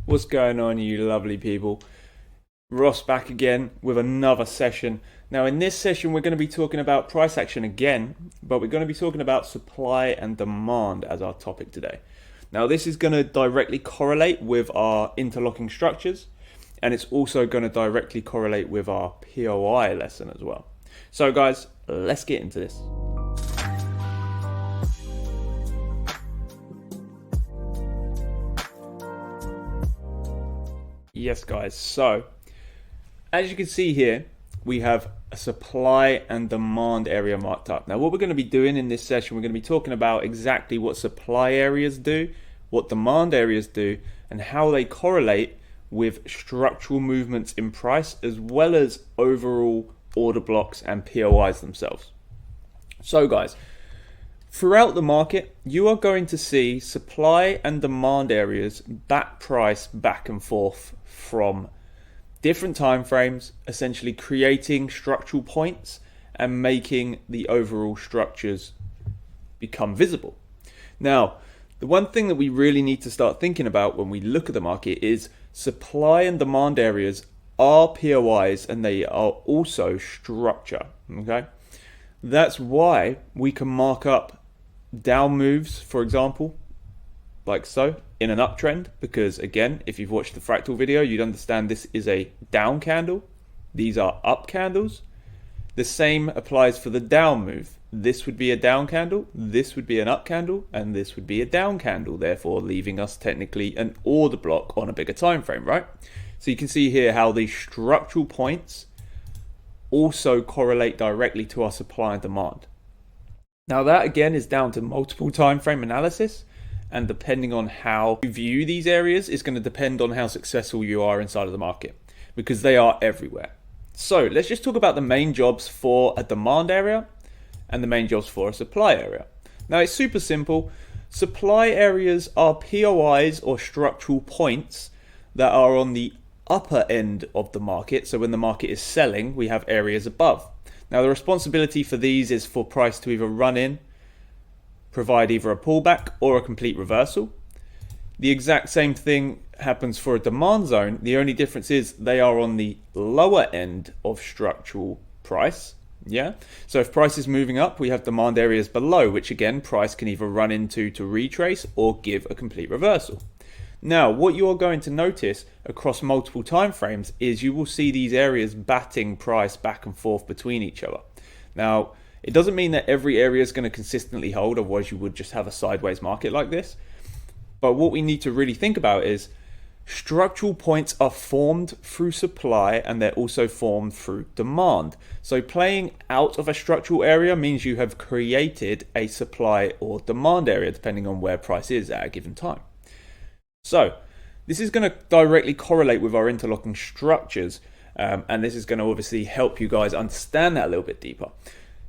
What's going on, you lovely people? Ross back again with another session. Now, in this session, we're going to be talking about price action again, but we're going to be talking about supply and demand as our topic today. Now, this is going to directly correlate with our interlocking structures, and it's also going to directly correlate with our POI lesson as well. So, guys, let's get into this. Yes, guys. So, as you can see here, we have a supply and demand area marked up. Now, what we're going to be doing in this session, we're going to be talking about exactly what supply areas do, what demand areas do, and how they correlate with structural movements in price, as well as overall order blocks and POIs themselves. So, guys, throughout the market, you are going to see supply and demand areas back price back and forth from different time frames, essentially creating structural points and making the overall structures become visible. Now, the one thing that we really need to start thinking about when we look at the market is supply and demand areas are POIs and they are also structure. Okay, that's why we can mark up down moves, for example, like so, in an uptrend, because again, if you've watched the fractal video, you'd understand this is a down candle. These are up candles. The same applies for the down move. This would be a down candle, this would be an up candle, and this would be a down candle, therefore leaving us technically an order block on a bigger time frame, right? So you can see here how the structural points also correlate directly to our supply and demand. Now that again is down to multiple time frame analysis, and depending on how you view these areas is going to depend on how successful you are inside of the market, because they are everywhere. So let's just talk about the main jobs for a demand area and the main jobs for a supply area. Now it's super simple. Supply areas are POIs or structural points that are on the upper end of the market. So when the market is selling, we have areas above. Now the responsibility for these is for price to either run in, provide either a pullback or a complete reversal. The exact same thing happens for a demand zone. The only difference is they are on the lower end of structural price. Yeah. So if price is moving up, we have demand areas below, which again, price can either run into to retrace or give a complete reversal. Now, what you are going to notice across multiple time frames is you will see these areas batting price back and forth between each other. Now, it doesn't mean that every area is going to consistently hold, otherwise you would just have a sideways market like this. But what we need to really think about is structural points are formed through supply and they're also formed through demand. So playing out of a structural area means you have created a supply or demand area depending on where price is at a given time. So this is going to directly correlate with our interlocking structures, and this is going to obviously help you guys understand that a little bit deeper.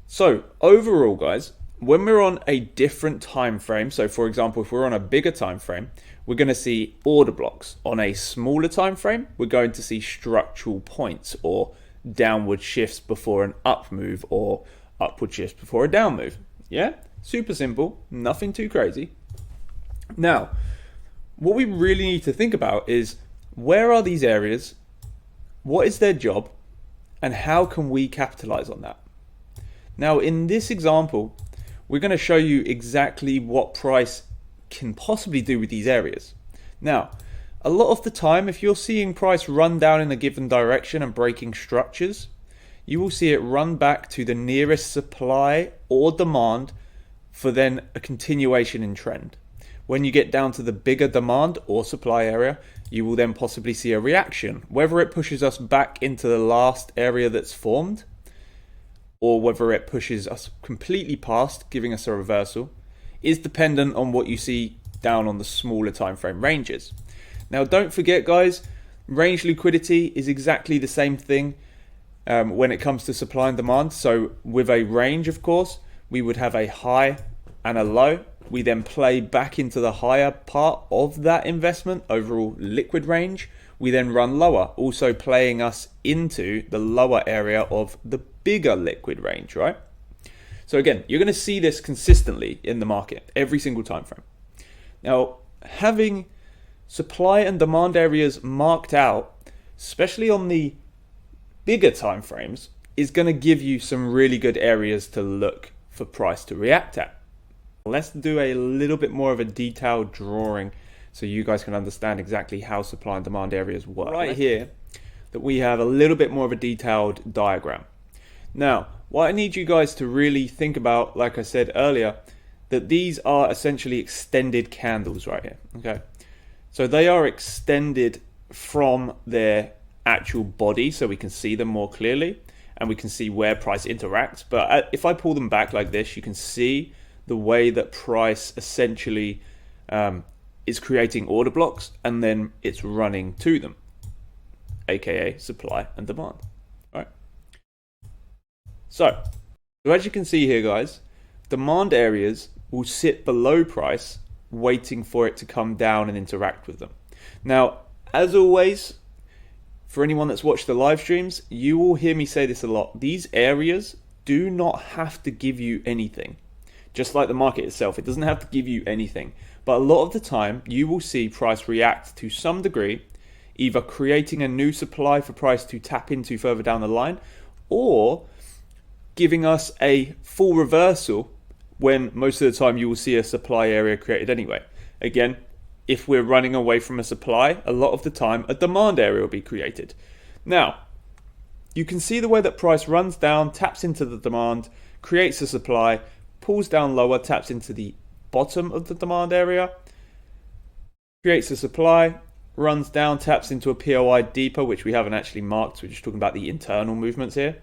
So overall, guys, when we're on a different time frame, so for example, if we're on a bigger time frame, we're going to see order blocks. On a smaller time frame, we're going to see structural points or downward shifts before an up move or upward shifts before a down move. Yeah, super simple, nothing too crazy. Now, what we really need to think about is where are these areas, what is their job, and how can we capitalize on that? Now, in this example, we're going to show you exactly what price can possibly do with these areas. Now, a lot of the time, if you're seeing price run down in a given direction and breaking structures, you will see it run back to the nearest supply or demand for then a continuation in trend. When you get down to the bigger demand or supply area, you will then possibly see a reaction, whether it pushes us back into the last area that's formed, or whether it pushes us completely past, giving us a reversal, is dependent on what you see down on the smaller time frame ranges. Now, don't forget, guys, range liquidity is exactly the same thing when it comes to supply and demand. So with a range, of course, we would have a high and a low. We then play back into the higher part of that investment, overall liquid range. We then run lower, also playing us into the lower area of the bigger liquid range, right? So again, you're going to see this consistently in the market every single time frame. Now, having supply and demand areas marked out, especially on the bigger time frames, is going to give you some really good areas to look for price to react at. Let's do a little bit more of a detailed drawing so you guys can understand exactly how supply and demand areas work. Right here, that we have a little bit more of a detailed diagram. Now, what I need you guys to really think about, like I said earlier, that these are essentially extended candles right here, okay? So they are extended from their actual body so we can see them more clearly and we can see where price interacts. But if I pull them back like this, you can see the way that price essentially is creating order blocks and then it's running to them, aka supply and demand. All right. So as you can see here, guys, demand areas will sit below price, waiting for it to come down and interact with them. Now, as always, for anyone that's watched the live streams, you will hear me say this a lot. These areas do not have to give you anything. Just like the market itself, it doesn't have to give you anything. But a lot of the time, you will see price react to some degree, either creating a new supply for price to tap into further down the line, or giving us a full reversal when most of the time you will see a supply area created anyway. Again, if we're running away from a supply, a lot of the time a demand area will be created. Now, you can see the way that price runs down, taps into the demand, creates a supply, pulls down lower, taps into the bottom of the demand area, creates a supply, runs down, taps into a POI deeper, which we haven't actually marked. We're just talking about the internal movements here.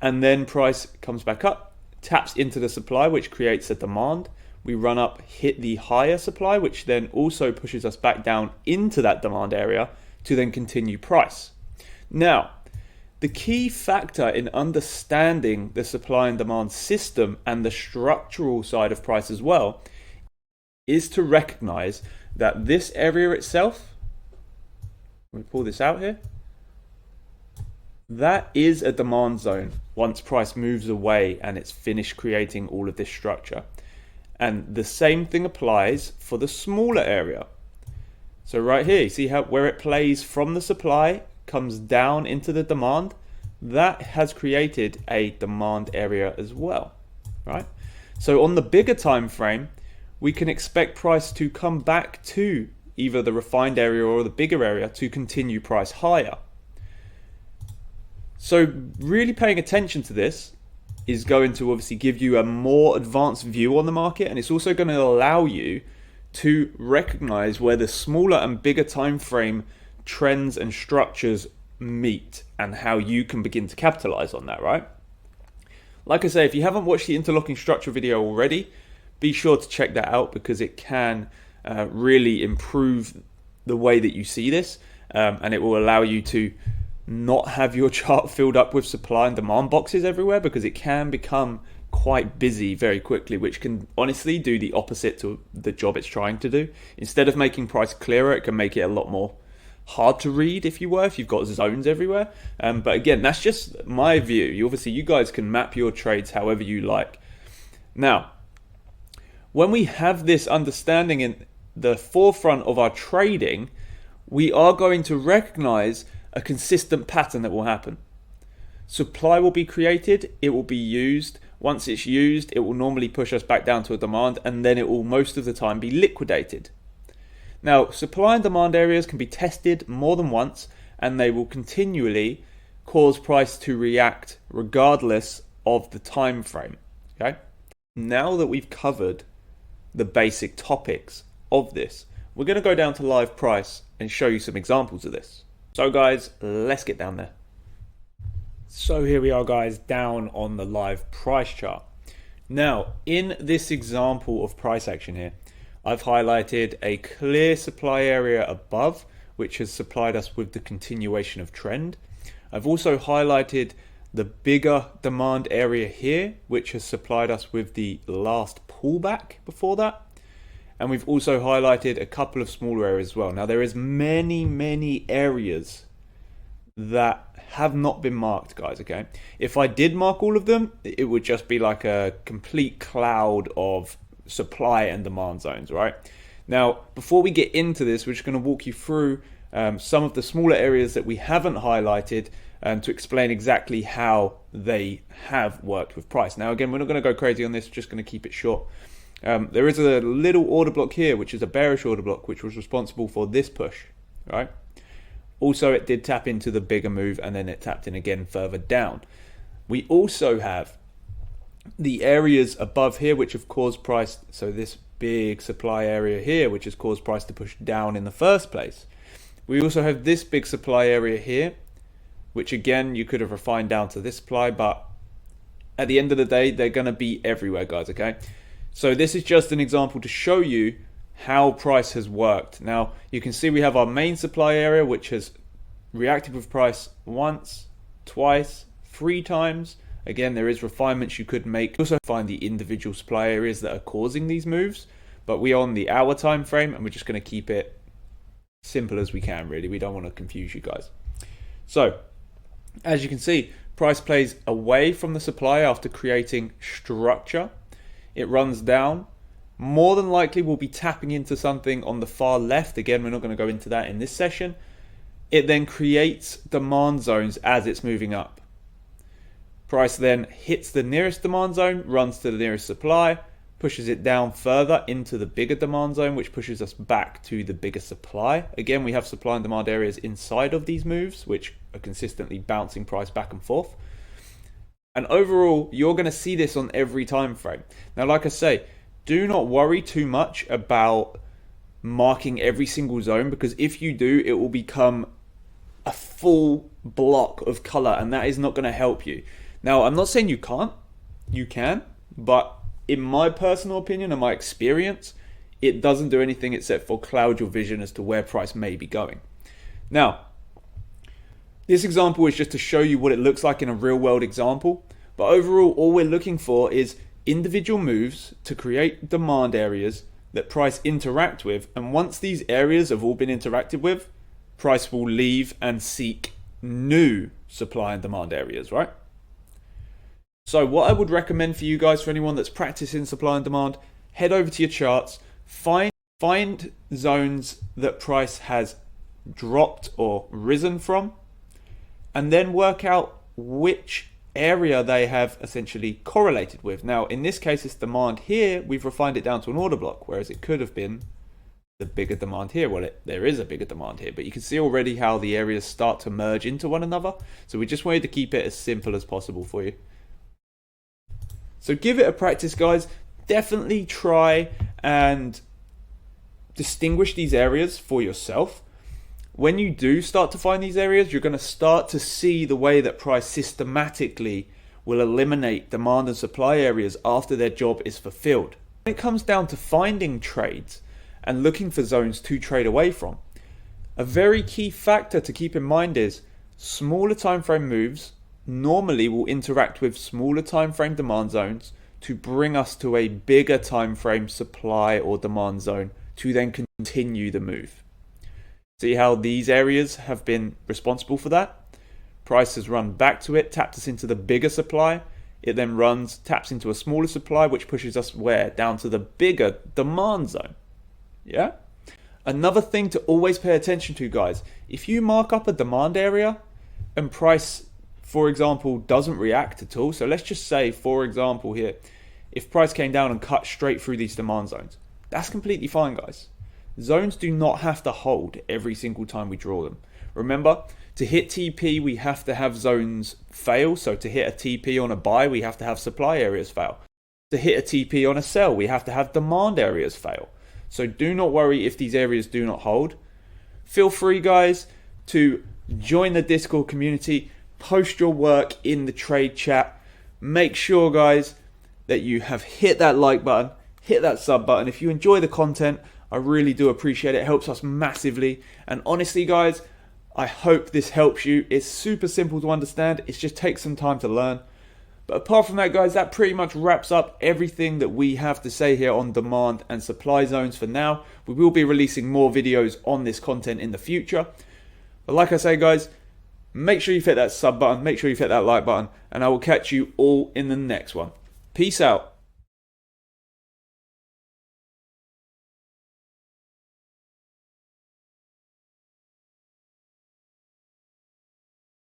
And then price comes back up, taps into the supply, which creates a demand. We run up, hit the higher supply, which then also pushes us back down into that demand area to then continue price. Now, the key factor in understanding the supply and demand system and the structural side of price as well is to recognize that this area itself, let me pull this out here, that is a demand zone once price moves away and it's finished creating all of this structure. And the same thing applies for the smaller area. So right here, you see how where it plays from the supply, comes down into the demand, that has created a demand area as well, right? So on the bigger time frame, we can expect price to come back to either the refined area or the bigger area to continue price higher. So really paying attention to this is going to obviously give you a more advanced view on the market, and it's also going to allow you to recognize where the smaller and bigger time frame trends and structures meet and how you can begin to capitalize on that, right? Like I say, if you haven't watched the interlocking structure video already, be sure to check that out because it can really improve the way that you see this, and it will allow you to not have your chart filled up with supply and demand boxes everywhere, because it can become quite busy very quickly, which can honestly do the opposite to the job it's trying to do. Instead of making price clearer, it can make it a lot more hard to read, if you've got zones everywhere. But again, that's just my view. Obviously, you guys can map your trades however you like. Now, when we have this understanding in the forefront of our trading, we are going to recognize a consistent pattern that will happen. Supply will be created, it will be used. Once it's used, it will normally push us back down to a demand, and then it will most of the time be liquidated. Now, supply and demand areas can be tested more than once, and they will continually cause price to react regardless of the time frame. Okay? Now that we've covered the basic topics of this, we're going to go down to live price and show you some examples of this. So guys, let's get down there. So here we are, guys, down on the live price chart. Now, in this example of price action here, I've highlighted a clear supply area above, which has supplied us with the continuation of trend. I've also highlighted the bigger demand area here, which has supplied us with the last pullback before that. And we've also highlighted a couple of smaller areas as well. Now, there is many areas that have not been marked, guys, okay? If I did mark all of them, it would just be like a complete cloud of supply and demand zones, right? Now, before we get into this, we're just going to walk you through some of the smaller areas that we haven't highlighted to explain exactly how they have worked with price. Now, again, we're not going to go crazy on this, just going to keep it short. There is a little order block here, which is a bearish order block, which was responsible for this push, right? Also, it did tap into the bigger move, and then it tapped in again further down. We also have the areas above here, which have caused price, so this big supply area here, which has caused price to push down in the first place. We also have this big supply area here, which again, you could have refined down to this supply, but at the end of the day, they're going to be everywhere, guys, okay? So this is just an example to show you how price has worked. Now, you can see we have our main supply area, which has reacted with price once, twice, 3 times. Again, there is refinements you could make. You also find the individual supply areas that are causing these moves, but we're on the hour time frame, and we're just going to keep it simple as we can, really. We don't want to confuse you guys. So, as you can see, price plays away from the supply after creating structure. It runs down. More than likely, we'll be tapping into something on the far left. Again, we're not going to go into that in this session. It then creates demand zones as it's moving up. Price then hits the nearest demand zone, runs to the nearest supply, pushes it down further into the bigger demand zone, which pushes us back to the bigger supply. Again, we have supply and demand areas inside of these moves, which are consistently bouncing price back and forth. And overall, you're going to see this on every time frame. Now, like I say, do not worry too much about marking every single zone, because if you do, it will become a full block of color, and that is not going to help you. Now, I'm not saying you can't. You can, but in my personal opinion and my experience, it doesn't do anything except for cloud your vision as to where price may be going. Now, this example is just to show you what it looks like in a real world example. But overall, all we're looking for is individual moves to create demand areas that price interact with. And once these areas have all been interacted with, price will leave and seek new supply and demand areas, right? So what I would recommend for you guys, for anyone that's practicing supply and demand, head over to your charts, find zones that price has dropped or risen from, and then work out which area they have essentially correlated with. Now, in this case, it's demand here. We've refined it down to an order block, whereas it could have been the bigger demand here. Well, there is a bigger demand here, but you can see already how the areas start to merge into one another. So we just wanted to keep it as simple as possible for you. So give it a practice, guys. Definitely try and distinguish these areas for yourself. When you do start to find these areas, you're going to start to see the way that price systematically will eliminate demand and supply areas after their job is fulfilled. When it comes down to finding trades and looking for zones to trade away from, a very key factor to keep in mind is smaller time frame moves normally will interact with smaller time frame demand zones to bring us to a bigger time frame supply or demand zone to then continue the move. See how these areas have been responsible for that? Price has run back to it, tapped us into the bigger supply. It then runs, taps into a smaller supply, which pushes us where? Down to the bigger demand zone. Yeah? Another thing to always pay attention to, guys, if you mark up a demand area and price, for example, doesn't react at all. So let's just say, for example here, if price came down and cut straight through these demand zones, that's completely fine, guys. Zones do not have to hold every single time we draw them. Remember, to hit TP, we have to have zones fail. So to hit a TP on a buy, we have to have supply areas fail. To hit a TP on a sell, we have to have demand areas fail. So do not worry if these areas do not hold. Feel free, guys, to join the Discord community, post your work in the trade chat. Make sure, guys, that you have hit that like button, hit that sub button. If you enjoy the content, I really do appreciate it. It helps us massively. And honestly, guys, I hope this helps you. It's super simple to understand. It just takes some time to learn. But apart from that, guys, that pretty much wraps up everything that we have to say here on demand and supply zones for now. We will be releasing more videos on this content in the future. But like I say, guys, make sure you hit that sub button. Make sure you hit that like button. And I will catch you all in the next one. Peace out.